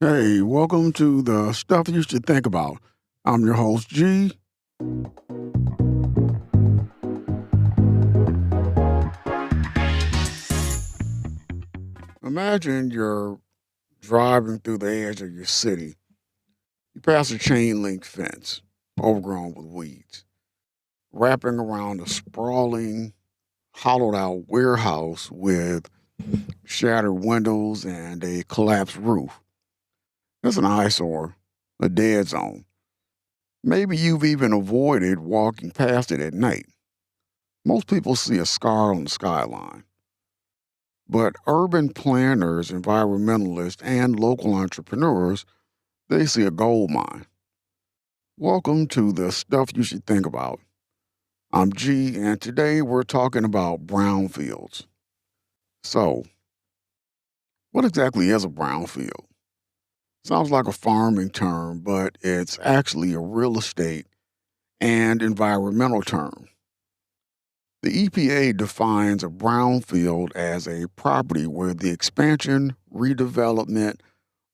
Hey, welcome to the stuff you should think about. I'm your host, G. Imagine you're driving through the edge of your city. You pass a chain link fence, overgrown with weeds, wrapping around a sprawling, hollowed out warehouse with shattered windows and a collapsed roof. It's an eyesore, a dead zone. Maybe you've even avoided walking past it at night. Most people see a scar on the skyline. But urban planners, environmentalists, and local entrepreneurs, they see a gold mine. Welcome to the stuff you should think about. I'm G, and today we're talking about brownfields. So, what exactly is a brownfield? Sounds like a farming term, but it's actually a real estate and environmental term. The EPA defines a brownfield as a property where the expansion, redevelopment,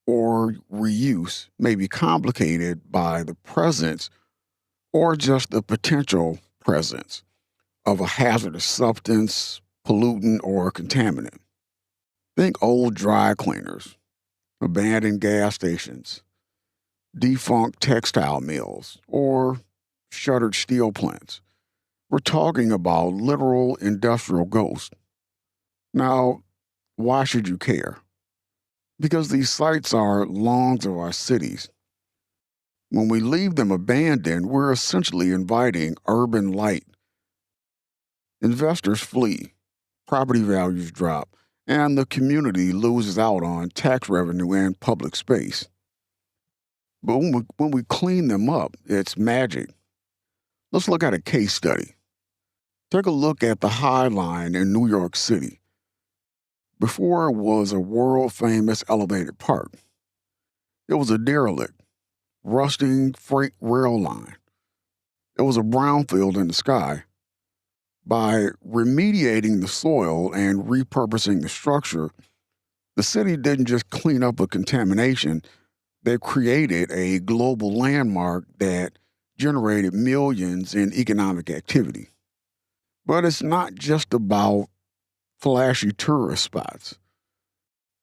or reuse may be complicated by the presence or just the potential presence of a hazardous substance, pollutant, or contaminant. Think old dry cleaners, abandoned gas stations, defunct textile mills, or shuttered steel plants. We're talking about literal industrial ghosts. Now, why should you care? Because these sites are lungs of our cities. When we leave them abandoned, we're essentially inviting urban light. Investors flee, property values drop, and the community loses out on tax revenue and public space. But when we clean them up, it's magic. Let's look at a case study. Take a look at the High Line in New York City. Before it was a world famous elevated park, it was a derelict, rusting freight rail line. It was a brownfield in the sky. By remediating the soil and repurposing the structure, the city didn't just clean up a contamination, they created a global landmark that generated millions in economic activity. But it's not just about flashy tourist spots.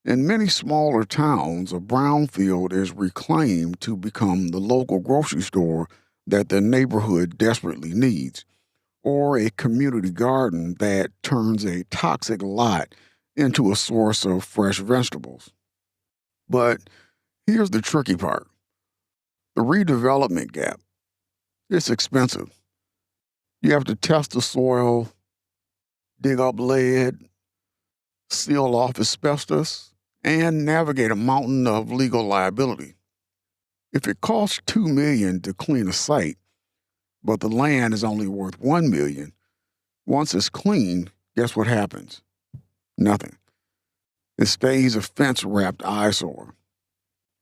In many smaller towns, a brownfield is reclaimed to become the local grocery store that the neighborhood desperately needs, or a community garden that turns a toxic lot into a source of fresh vegetables. But here's the tricky part: the redevelopment gap. It's expensive. You have to test the soil, dig up lead, seal off asbestos, and navigate a mountain of legal liability. If it costs $2 million to clean a site, but the land is only worth $1 million, once it's clean, guess what happens? Nothing. It stays a fence-wrapped eyesore.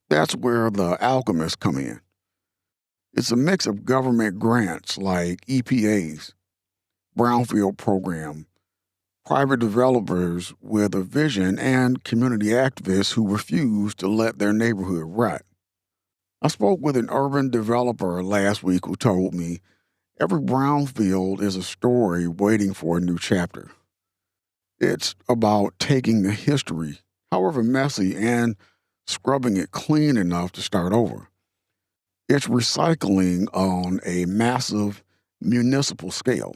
That's where the alchemists come in. It's a mix of government grants like EPA's Brownfield program, private developers with a vision, and community activists who refuse to let their neighborhood rot. I spoke with an urban developer last week who told me every brownfield is a story waiting for a new chapter. It's about taking the history, however messy, and scrubbing it clean enough to start over. It's recycling on a massive municipal scale.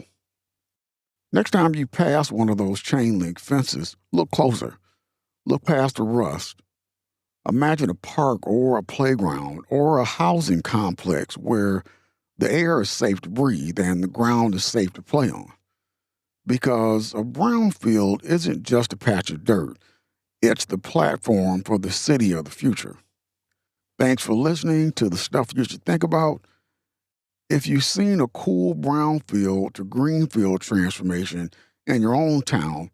Next time you pass one of those chain link fences, look closer. Look past the rust. Imagine a park or a playground or a housing complex where the air is safe to breathe and the ground is safe to play on. Because a brownfield isn't just a patch of dirt, it's the platform for the city of the future. Thanks for listening to the stuff you should think about. If you've seen a cool brownfield to greenfield transformation in your own town,